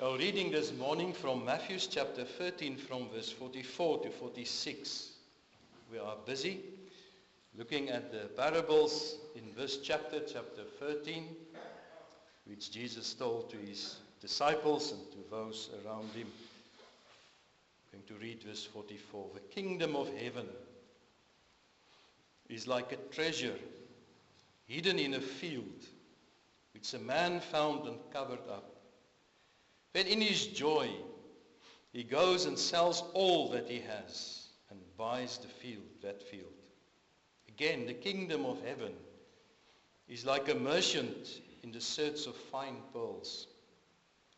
Our reading this morning from Matthew chapter 13 from verse 44 to 46. We are busy looking at the parables in this chapter 13, which Jesus told to his disciples and to those around him. I'm going to read verse 44. The kingdom of heaven is like a treasure hidden in a field, which a man found and covered up. Then in his joy, he goes and sells all that he has and buys that field. Again, the kingdom of heaven is like a merchant in the search of fine pearls,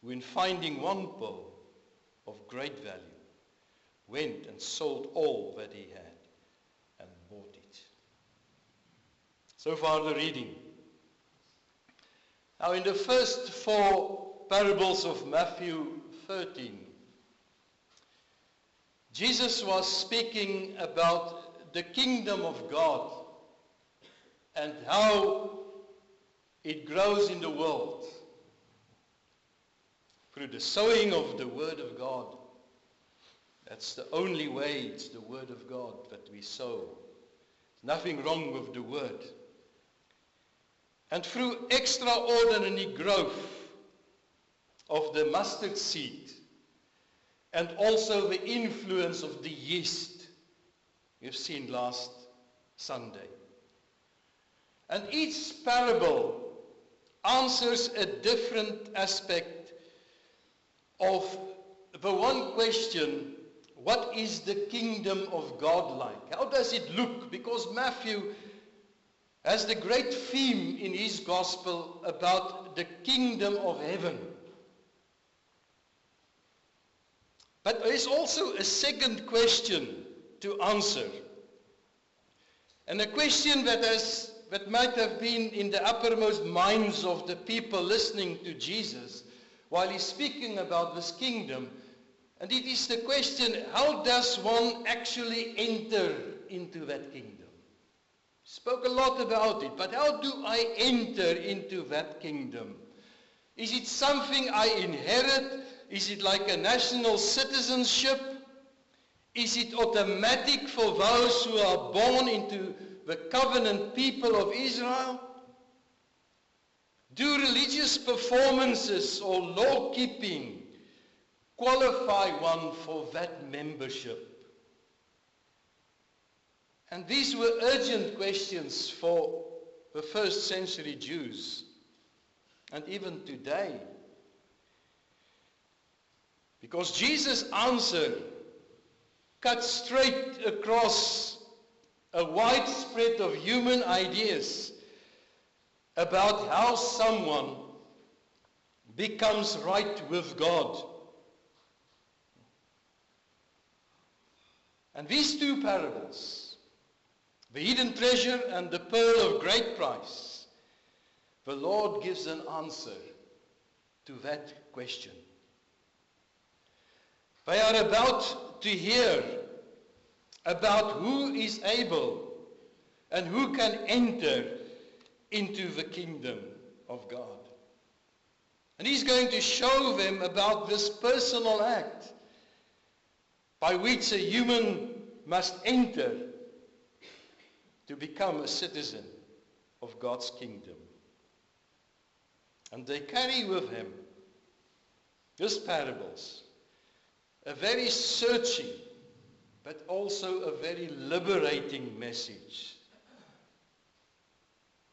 who in finding one pearl of great value, went and sold all that he had and bought it. So far the reading. Now in the first four parables of Matthew 13, Jesus was speaking about the kingdom of God and how it grows in the world through the sowing of the Word of God. That's the only way. It's the Word of God that we sow. There's nothing wrong with the Word. And through extraordinary growth of the mustard seed and also the influence of the yeast we've seen last Sunday. And each parable answers a different aspect of the one question: what is the kingdom of God like? How does it look? Because Matthew has the great theme in his gospel about the kingdom of heaven. But there is also a second question to answer. And a question that might have been in the uppermost minds of the people listening to Jesus while he's speaking about this kingdom. And it is the question, how does one actually enter into that kingdom? Spoke a lot about it, but how do I enter into that kingdom? Is it something I inherit? Is it like a national citizenship? Is it automatic for those who are born into the covenant people of Israel? Do religious performances or law-keeping qualify one for that membership? And these were urgent questions for the first century Jews, and even today. Because Jesus' answer cut straight across a wide spread of human ideas about how someone becomes right with God. And these two parables, the hidden treasure and the pearl of great price, the Lord gives an answer to that question. They are about to hear about who is able and who can enter into the kingdom of God. And he's going to show them about this personal act by which a human must enter to become a citizen of God's kingdom. And they carry with them these parables, a very searching, but also a very liberating message.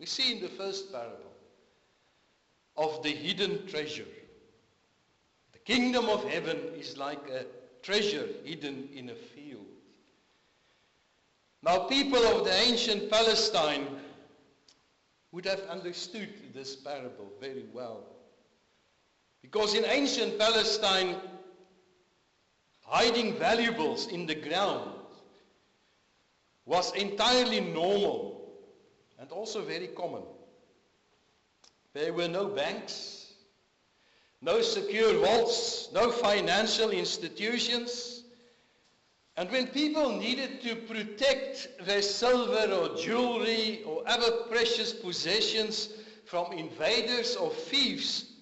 We see in the first parable of the hidden treasure. The kingdom of heaven is like a treasure hidden in a field. Now, people of the ancient Palestine would have understood this parable very well. Because in ancient Palestine, hiding valuables in the ground was entirely normal and also very common. There were no banks, no secure vaults, no financial institutions. And when people needed to protect their silver or jewelry or other precious possessions from invaders or thieves,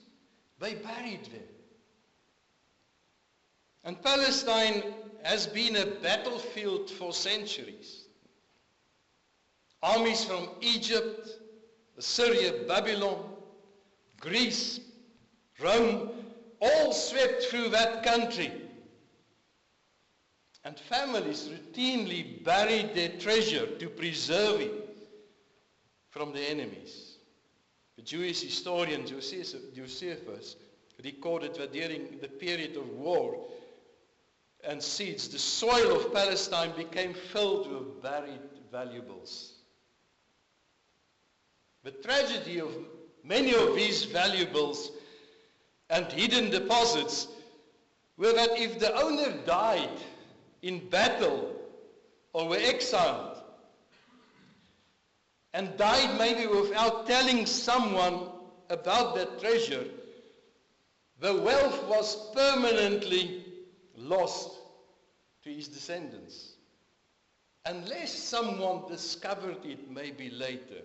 they buried them And Palestine has been a battlefield for centuries. Armies from Egypt, Assyria, Babylon, Greece, Rome, all swept through that country. And families routinely buried their treasure to preserve it from the enemies. The Jewish historian Josephus recorded that during the period of war and siege, the soil of Palestine became filled with buried valuables. The tragedy of many of these valuables and hidden deposits were that if the owner died in battle or were exiled and died maybe without telling someone about that treasure, the wealth was permanently lost to his descendants, unless someone discovered it maybe later.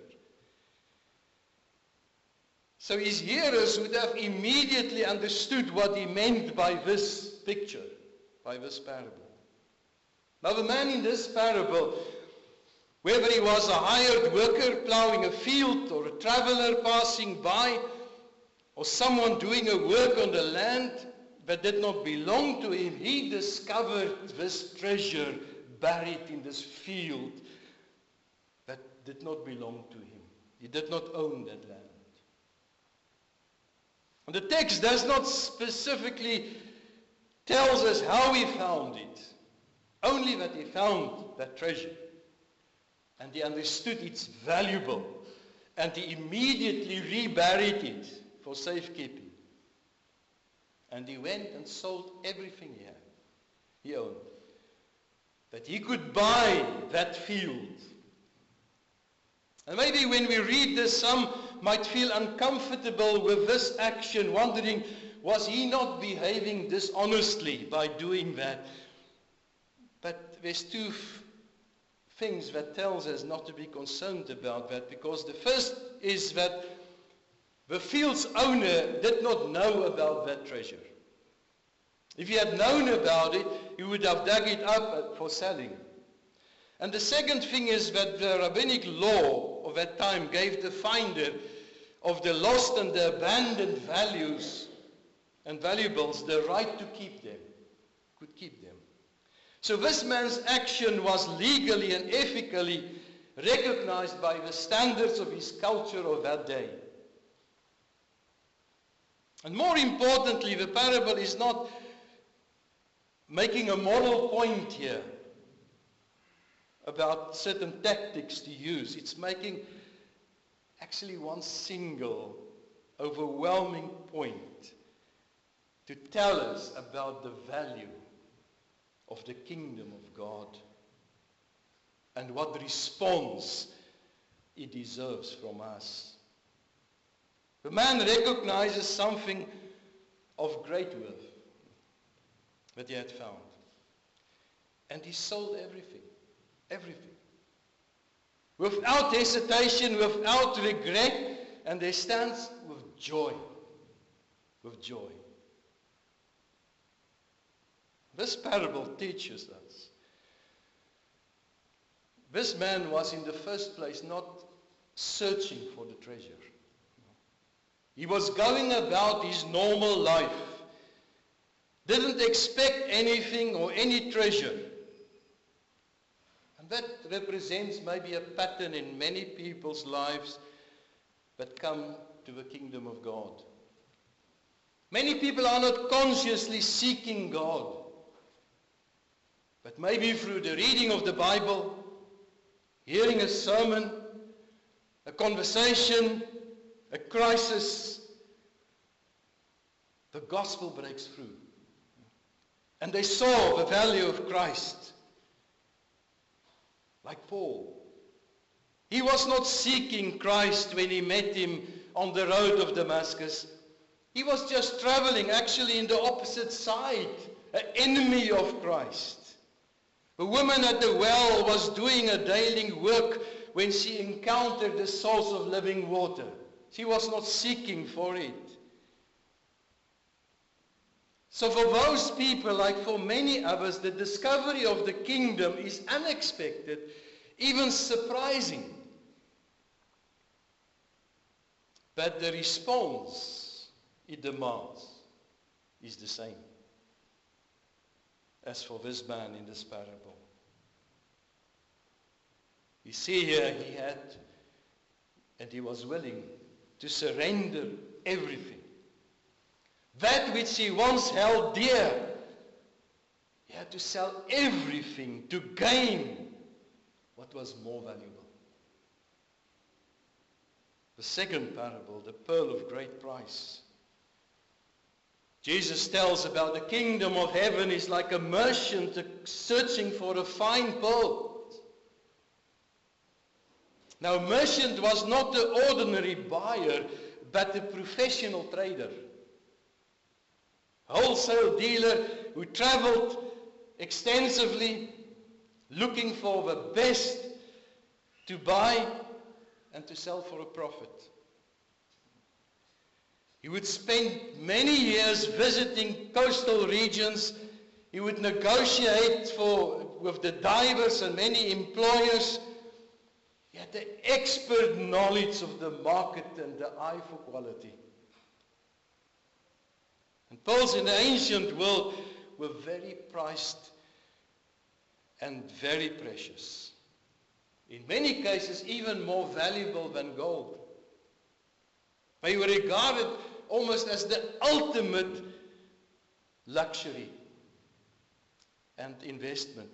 So his hearers would have immediately understood what he meant by this picture, by this parable. Now the man in this parable, whether he was a hired worker plowing a field or a traveler passing by, or someone doing a work on the land that did not belong to him, he discovered this treasure buried in this field that did not belong to him. He did not own that land. And the text does not specifically tell us how he found it, only that he found that treasure. And he understood it's valuable, and he immediately reburied it for safekeeping. And he went and sold everything he had, he owned, that he could buy that field. And maybe when we read this, some might feel uncomfortable with this action, wondering, was he not behaving dishonestly by doing that? But there's two things that tells us not to be concerned about that, because the first is that the field's owner did not know about that treasure. If he had known about it, he would have dug it up for selling. And the second thing is that the rabbinic law of that time gave the finder of the lost and the abandoned values and valuables the right to keep them, could keep them. So this man's action was legally and ethically recognized by the standards of his culture of that day. And more importantly, the parable is not making a moral point here about certain tactics to use. It's making actually one single, overwhelming point to tell us about the value of the kingdom of God and what response it deserves from us. The man recognizes something of great worth that he had found. And he sold everything. Everything. Without hesitation, without regret, and they stand with joy. With joy. This parable teaches us. This man was in the first place not searching for the treasure. He was going about his normal life. Didn't expect anything or any treasure. And that represents maybe a pattern in many people's lives that come to the kingdom of God. Many people are not consciously seeking God. But maybe through the reading of the Bible, hearing a sermon, a conversation, a crisis, the gospel breaks through. And they saw the value of Christ. Like Paul. He was not seeking Christ when he met him on the road of Damascus. He was just traveling, actually in the opposite side, an enemy of Christ. The woman at the well was doing a daily work when she encountered the source of living water. She was not seeking for it. So for those people, like for many others, the discovery of the kingdom is unexpected, even surprising. But the response it demands is the same as for this man in this parable. You see here, he had, and he was willing to surrender everything. That which he once held dear, he had to sell everything to gain what was more valuable. The second parable, the pearl of great price. Jesus tells about the kingdom of heaven is like a merchant searching for a fine pearl. Now, a merchant was not the ordinary buyer, but a professional trader. A wholesale dealer who traveled extensively looking for the best to buy and to sell for a profit. He would spend many years visiting coastal regions. He would negotiate with the divers and many employers. He had the expert knowledge of the market and the eye for quality. And pearls in the ancient world were very prized and very precious. In many cases, even more valuable than gold. They were regarded almost as the ultimate luxury and investment.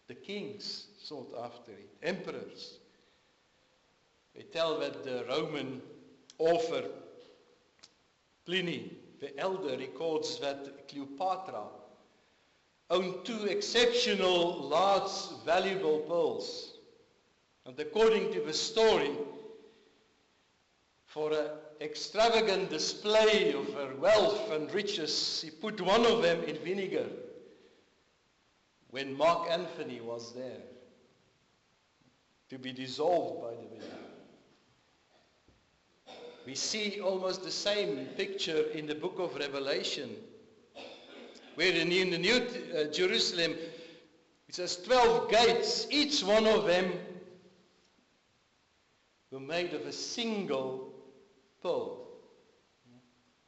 The kings sought after it, emperors. They tell that the Roman author Pliny the Elder records that Cleopatra owned 2 exceptional, large, valuable pearls. And according to the story, for an extravagant display of her wealth and riches, he put one of them in vinegar when Mark Antony was there to be dissolved by the vinegar. We see almost the same picture in the book of Revelation, where in the New Jerusalem, it says 12 gates, each one of them were made of a single pearl.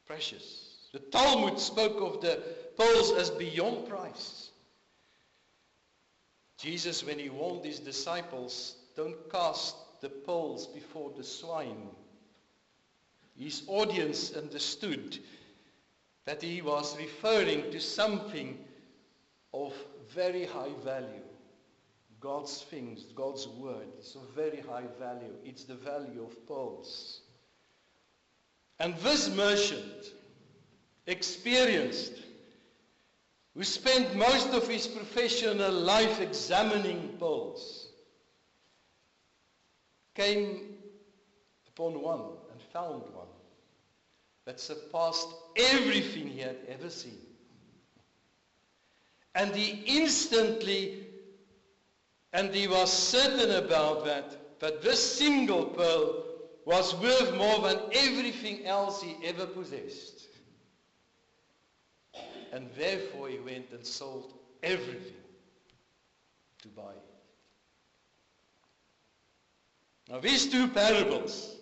Precious. The Talmud spoke of the pearls as beyond price. Jesus, when he warned his disciples, don't cast the pearls before the swine. His audience understood that he was referring to something of very high value. God's things, God's word, is of very high value. It's the value of pearls. And this merchant, experienced, who spent most of his professional life examining pearls, came upon one and found one that surpassed everything he had ever seen. And he instantly, and he was certain about that this single pearl was worth more than everything else he ever possessed. And therefore he went and sold everything to buy it. Now these 2 parables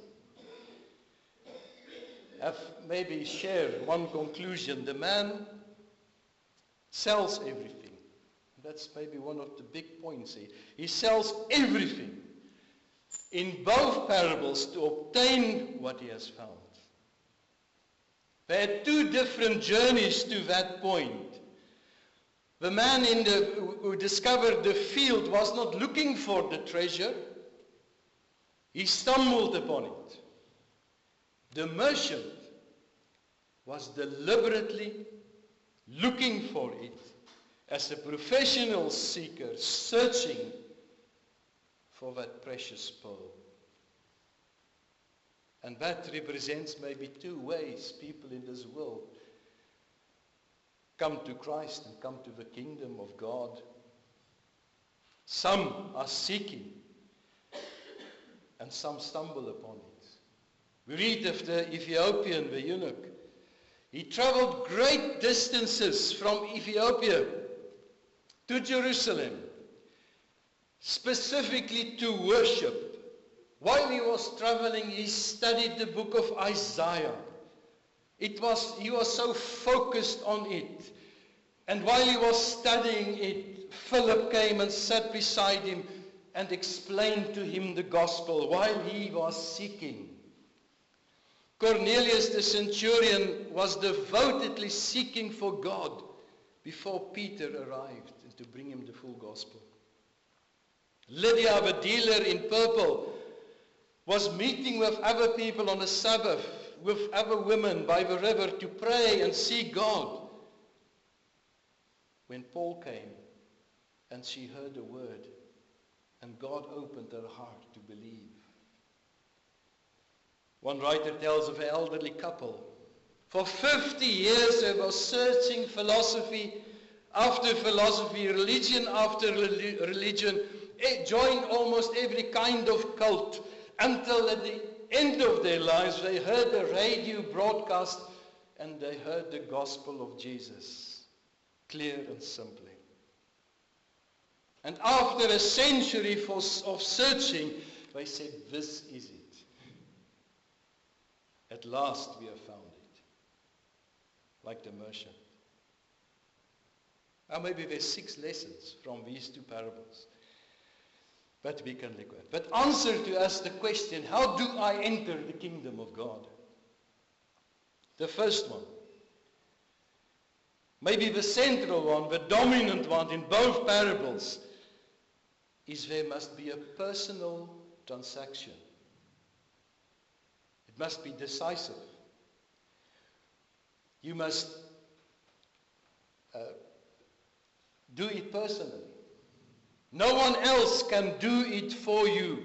have maybe shared one conclusion. The man sells everything. That's maybe one of the big points here. He sells everything in both parables to obtain what he has found. There are 2 different journeys to that point. The man who discovered the field was not looking for the treasure. He stumbled upon it. The merchant was deliberately looking for it as a professional seeker searching for that precious pearl. And that represents maybe 2 ways people in this world come to Christ and come to the kingdom of God. Some are seeking and some stumble upon it. We read of the Ethiopian, the eunuch. He traveled great distances from Ethiopia to Jerusalem, specifically to worship. While he was traveling, he studied the book of Isaiah. He was so focused on it. And while he was studying it, Philip came and sat beside him and explained to him the gospel while he was seeking. Cornelius the centurion was devotedly seeking for God before Peter arrived and to bring him the full gospel. Lydia, the dealer in purple, was meeting with other people on the Sabbath, with other women by the river to pray and seek God. When Paul came and she heard the word, and God opened her heart to believe. One writer tells of an elderly couple. For 50 years they were searching philosophy after philosophy, religion after religion, joined almost every kind of cult, until at the end of their lives they heard a radio broadcast and they heard the gospel of Jesus, clear and simply. And after a century of searching, they said, this is it. At last we have found it. Like the merchant. Now maybe there's 6 lessons from these 2 parables. But we can look at. But answer to us the question, how do I enter the kingdom of God? The first one. Maybe the central one, the dominant one in both parables, is there must be a personal transaction. It must be decisive. You must do it personally. No one else can do it for you.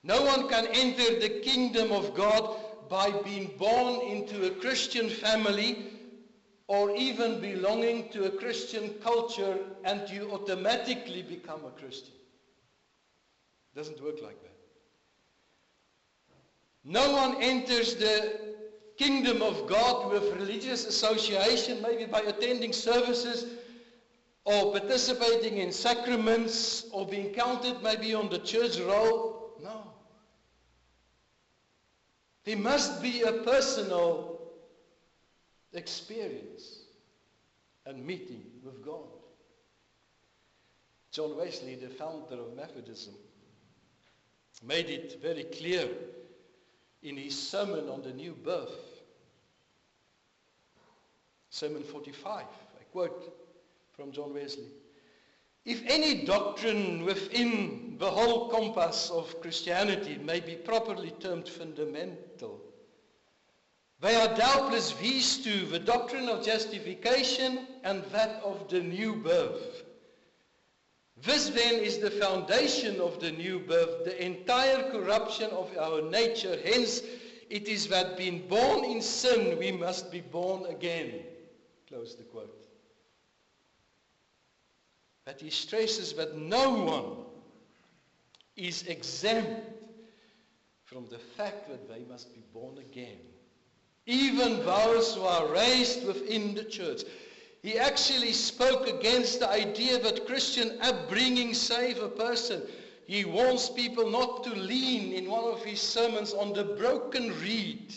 No one can enter the kingdom of God by being born into a Christian family or even belonging to a Christian culture and you automatically become a Christian. It doesn't work like that. No one enters the kingdom of God with religious association, maybe by attending services or participating in sacraments or being counted maybe on the church roll. No. There must be a personal experience and meeting with God. John Wesley, the founder of Methodism, made it very clear in his sermon on the new birth. Sermon 45, I quote from John Wesley. If any doctrine within the whole compass of Christianity may be properly termed fundamental, they are doubtless these 2, the doctrine of justification and that of the new birth. This then is the foundation of the new birth, the entire corruption of our nature. Hence, it is that being born in sin, we must be born again. Close the quote. But he stresses that no one is exempt from the fact that they must be born again. Even those who are raised within the church. He actually spoke against the idea that Christian upbringing save a person. He warns people not to lean in one of his sermons on the broken reed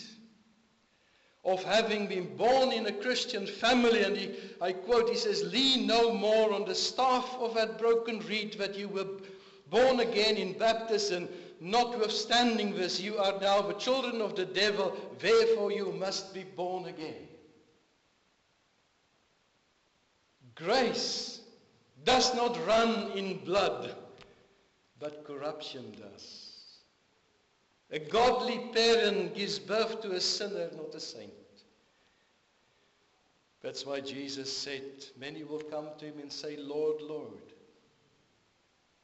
of having been born in a Christian family. And I quote, he says, lean no more on the staff of that broken reed that you were born again in baptism. Notwithstanding this, you are now the children of the devil, therefore you must be born again. Grace does not run in blood, but corruption does. A godly parent gives birth to a sinner, not a saint. That's why Jesus said, many will come to him and say, Lord, Lord.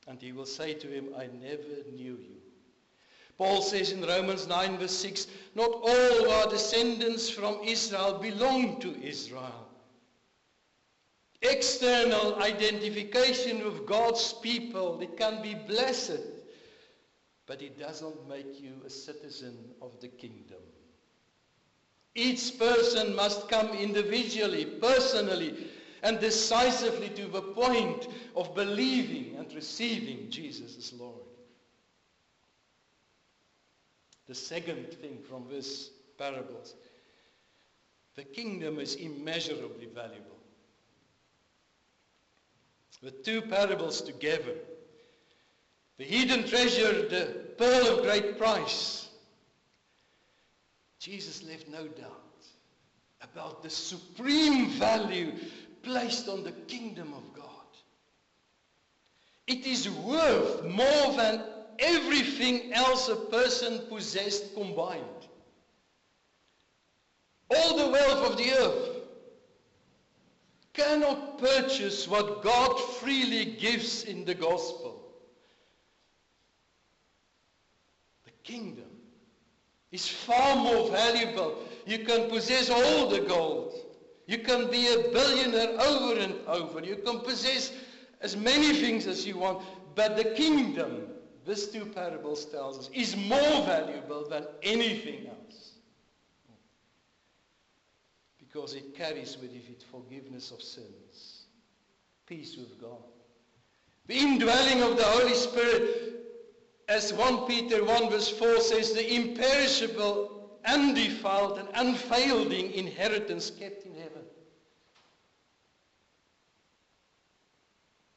And he will say to him, I never knew you. Paul says in Romans 9 verse 6, not all our descendants from Israel belong to Israel. External identification with God's people, it can be blessed, but it doesn't make you a citizen of the kingdom. Each person must come individually, personally, and decisively to the point of believing and receiving Jesus as Lord. The second thing from this parables, the kingdom is immeasurably valuable. The two parables together, the hidden treasure, the pearl of great price, Jesus left no doubt about the supreme value placed on the kingdom of God. It is worth more than everything else a person possessed combined. All the wealth of the earth cannot purchase what God freely gives in the gospel. The kingdom is far more valuable. You can possess all the gold. You can be a billionaire over and over. You can possess as many things as you want. But the kingdom, these two parables tells us, is more valuable than anything else. Because it carries with it forgiveness of sins, peace with God, the indwelling of the Holy Spirit, as 1 Peter 1 verse 4 says, the imperishable, undefiled and unfailing inheritance kept in heaven.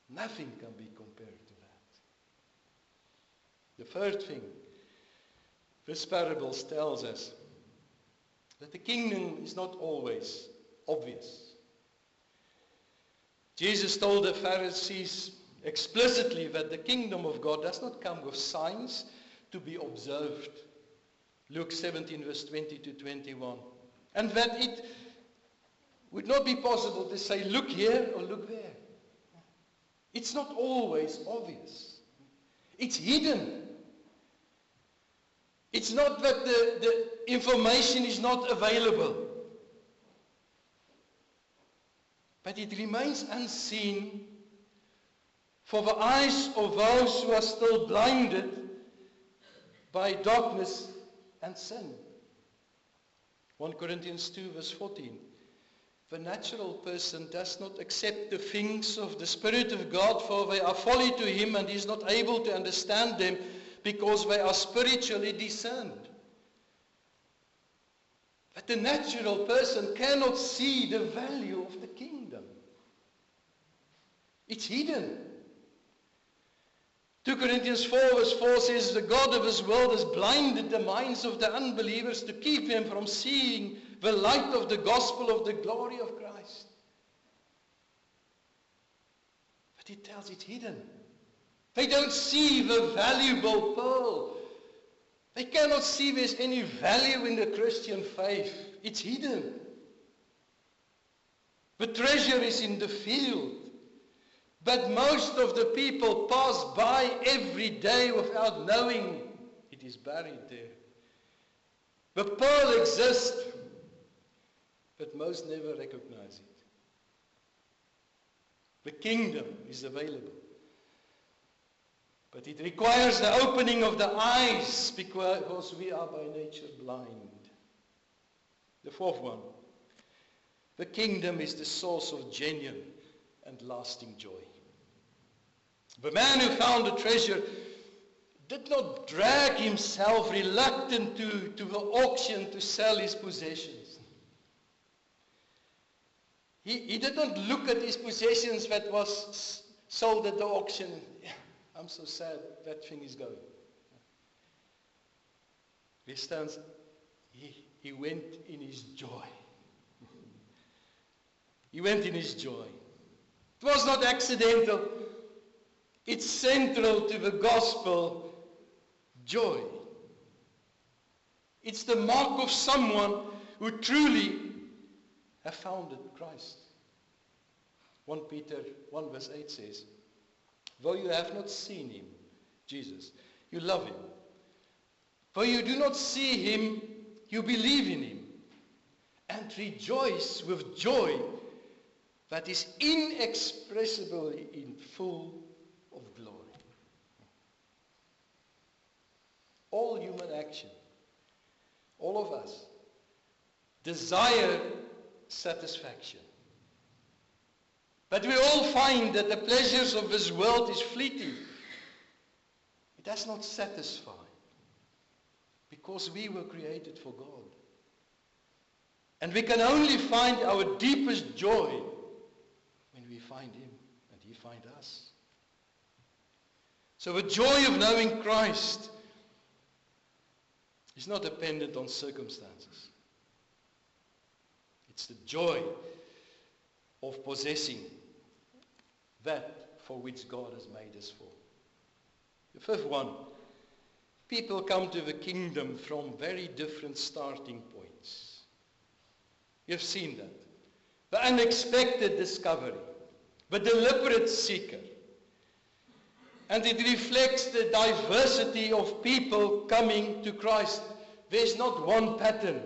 Nothing can be compared to that. The third thing, this parable tells us that the kingdom is not always obvious. Jesus told the Pharisees explicitly that the kingdom of God does not come with signs to be observed. Luke 17 verse 20 to 21. And that it would not be possible to say, look here or look there. It's not always obvious. It's hidden. It's not that the information is not available. But it remains unseen for the eyes of those who are still blinded by darkness and sin. 1 Corinthians 2 verse 14. The natural person does not accept the things of the Spirit of God, for they are folly to him, and he is not able to understand them because they are spiritually discerned. But the natural person cannot see the value of the kingdom. It's hidden. 2 Corinthians 4 verse 4 says, the God of this world has blinded the minds of the unbelievers to keep them from seeing the light of the gospel of the glory of Christ. But it tells it's hidden. They don't see the valuable pearl. They cannot see there's any value in the Christian faith. It's hidden. The treasure is in the field. But most of the people pass by every day without knowing it is buried there. The pearl exists, but most never recognize it. The kingdom is available. But it requires the opening of the eyes because we are by nature blind. The fourth one. The kingdom is the source of genuine and lasting joy. The man who found the treasure did not drag himself reluctant to the auction to sell his possessions. He did not look at his possessions that was sold at the auction. I'm so sad that thing is going. He went in his joy. He went in his joy. It was not accidental. It's central to the gospel, joy. It's the mark of someone who truly have found Christ. 1 Peter 1 verse 8 says, though you have not seen him, Jesus, you love him. Though you do not see him, you believe in him and rejoice with joy that is inexpressibly in full of glory. All human action, all of us, desire satisfaction. But we all find that the pleasures of this world is fleeting. It does not satisfy, because we were created for God. And we can only find our deepest joy when we find Him and He finds us. So the joy of knowing Christ is not dependent on circumstances. It's the joy of possessing that for which God has made us for. The fifth one, people come to the kingdom from very different starting points. You've seen that. The unexpected discovery, the deliberate seeker. And it reflects the diversity of people coming to Christ. There's not one pattern.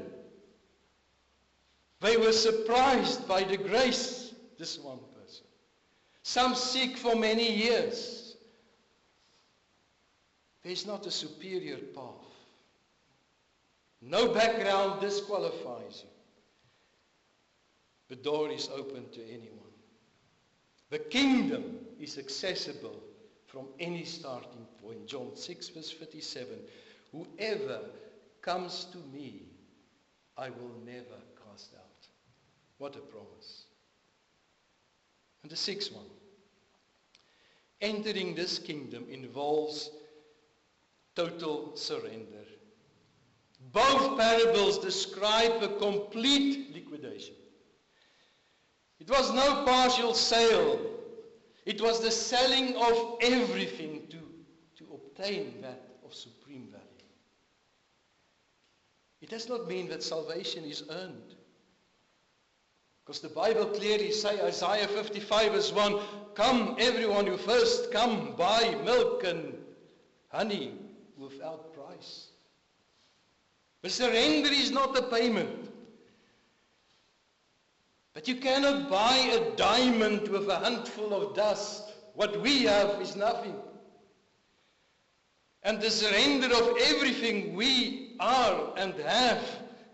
They were surprised by the grace, this one person. Some seek for many years. There's not a superior path. No background disqualifies you. The door is open to anyone. The kingdom is accessible from any starting point. John 6 verse 57. Whoever comes to me, I will never cast out. What a promise. And the sixth one. Entering this kingdom involves total surrender. Both parables describe a complete liquidation. It was no partial sale. It was the selling of everything to obtain that of supreme value. It does not mean that salvation is earned. Because the Bible clearly says, Isaiah 55 verse 1, come everyone who first come, buy milk and honey without price. The surrender is not a payment. But you cannot buy a diamond with a handful of dust. What we have is nothing. And the surrender of everything we are and have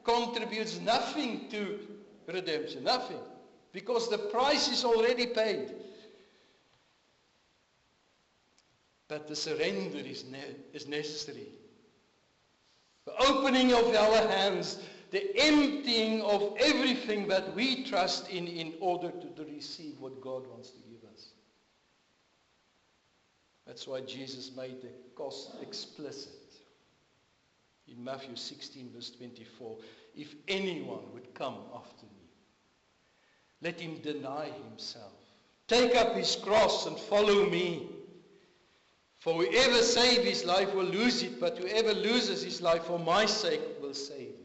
contributes nothing to redemption. Nothing. Because the price is already paid. But the surrender is necessary. The opening of our hands, the emptying of everything that we trust in order to receive what God wants to give us. That's why Jesus made the cost explicit. In Matthew 16 verse 24, if anyone would come after me, let him deny himself. Take up his cross and follow me. For whoever saves his life will lose it, but whoever loses his life for my sake will save it.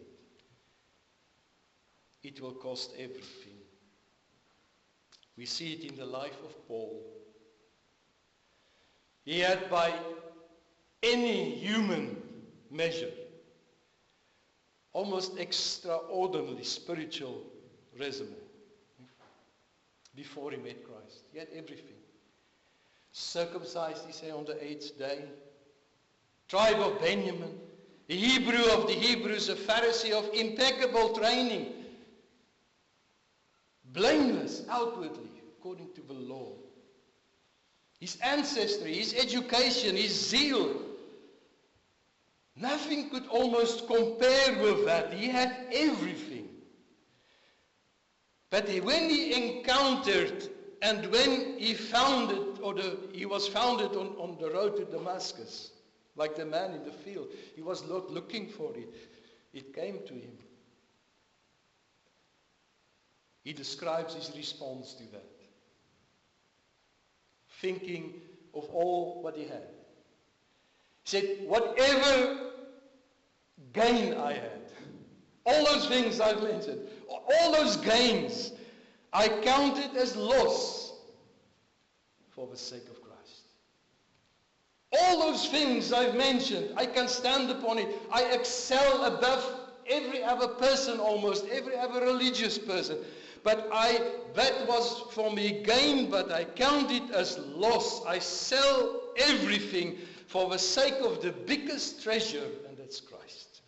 It will cost everything. We see it in the life of Paul. He had, by any human measure, almost extraordinarily spiritual resume before he met Christ. He had everything. Circumcised, he said, on the 8th day. Tribe of Benjamin. The Hebrew of the Hebrews, a Pharisee of impeccable training. Blameless outwardly, according to the law. His ancestry, his education, his zeal. Nothing could almost compare with that. He had everything. But when he encountered and when he found it, he was founded on the road to Damascus, like the man in the field. He was not looking for it. It came to him. He describes his response to that. Thinking of all what he had. He said, whatever gain I had, all those things I've mentioned, all those gains, I counted as loss for the sake of Christ. All those things I've mentioned, I can stand upon it. I excel above every other person almost, every other religious person. But that was for me gain, but I count it as loss. I sell everything for the sake of the biggest treasure, and that's Christ.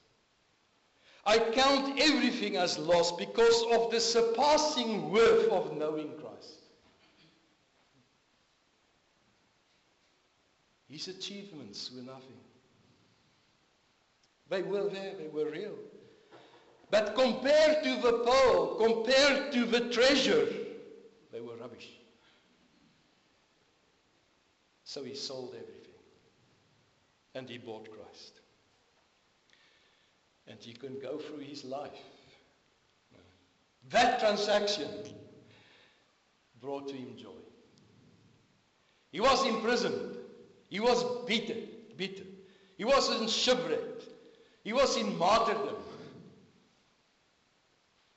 I count everything as loss because of the surpassing worth of knowing Christ. His achievements were nothing. They were there, they were real. But compared to the pearl, compared to the treasure, they were rubbish. So he sold everything. And he bought Christ. And you can go through his life. That transaction brought to him joy. He was imprisoned. He was beaten. He was in shipwreck. He was in martyrdom.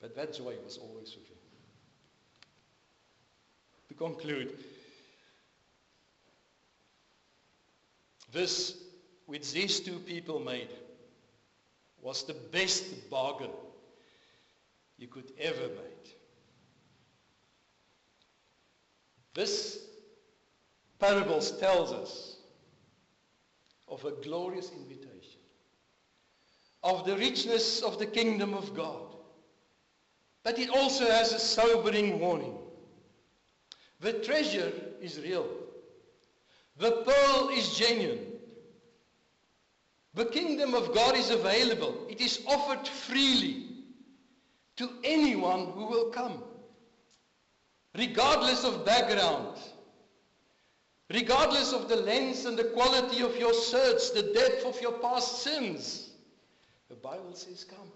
But that joy was always with him. To conclude, this which these two people made was the best bargain you could ever make. This parable tells us of a glorious invitation, of the richness of the kingdom of God. But it also has a sobering warning. The treasure is real. The pearl is genuine. The kingdom of God is available. It is offered freely to anyone who will come, regardless of background, regardless of the length and the quality of your search, the depth of your past sins. The Bible says, come.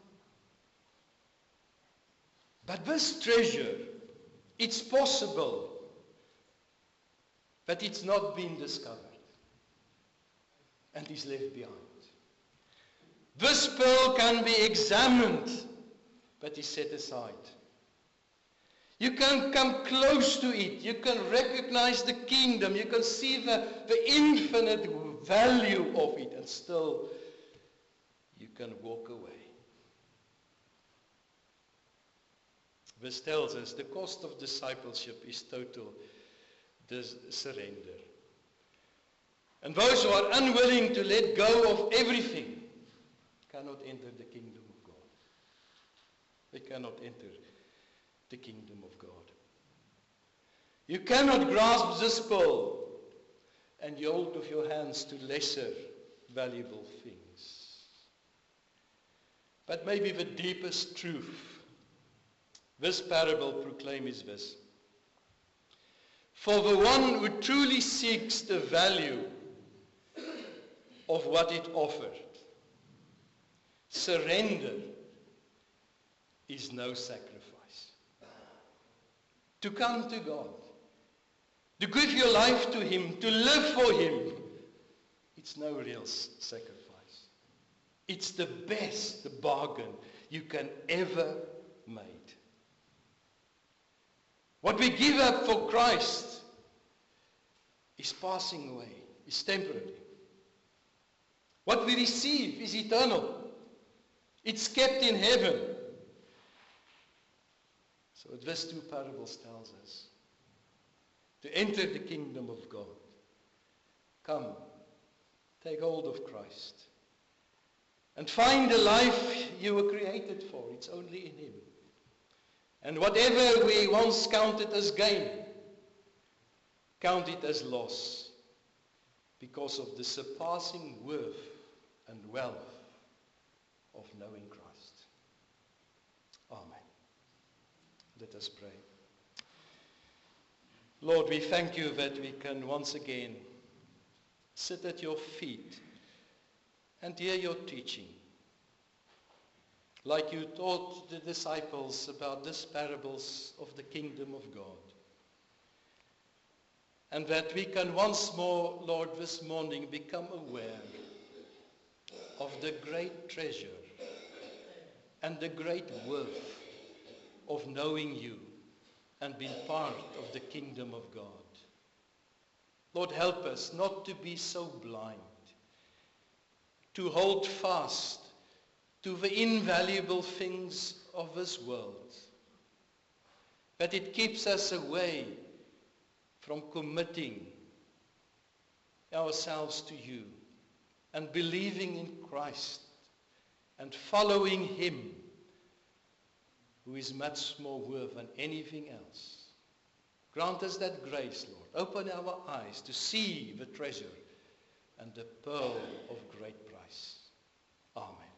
But this treasure, it's possible, but it's not been discovered and is left behind. This pearl can be examined, but is set aside. You can come close to it. You can recognize the kingdom. You can see the infinite value of it, and still you can walk away. This tells us the cost of discipleship is total surrender. And those who are unwilling to let go of everything cannot enter the kingdom of God. They cannot enter the kingdom of God. You cannot grasp this pearl and hold with your hands to lesser valuable things. But maybe the deepest truth this parable proclaims is this. For the one who truly seeks the value of what it offered, surrender is no sacrifice. To come to God, to give your life to him, to live for him, it's no real sacrifice. It's the best bargain you can ever make. What we give up for Christ is passing away, is temporary. What we receive is eternal. It's kept in heaven. So these two parables tells us to enter the kingdom of God. Come, take hold of Christ and find the life you were created for. It's only in him. And whatever we once counted as gain, count it as loss because of the surpassing worth and wealth of knowing Christ. Amen. Let us pray. Lord, we thank you that we can once again sit at your feet and hear your teaching. Like you taught the disciples about these parables of the kingdom of God. And that we can once more, Lord, this morning become aware of the great treasure and the great worth of knowing you and being part of the kingdom of God. Lord, help us not to be so blind, to hold fast to the invaluable things of this world, but it keeps us away from committing ourselves to you and believing in Christ and following him, who is much more worth than anything else. Grant us that grace, Lord. Open our eyes to see the treasure and the pearl of great price. Amen.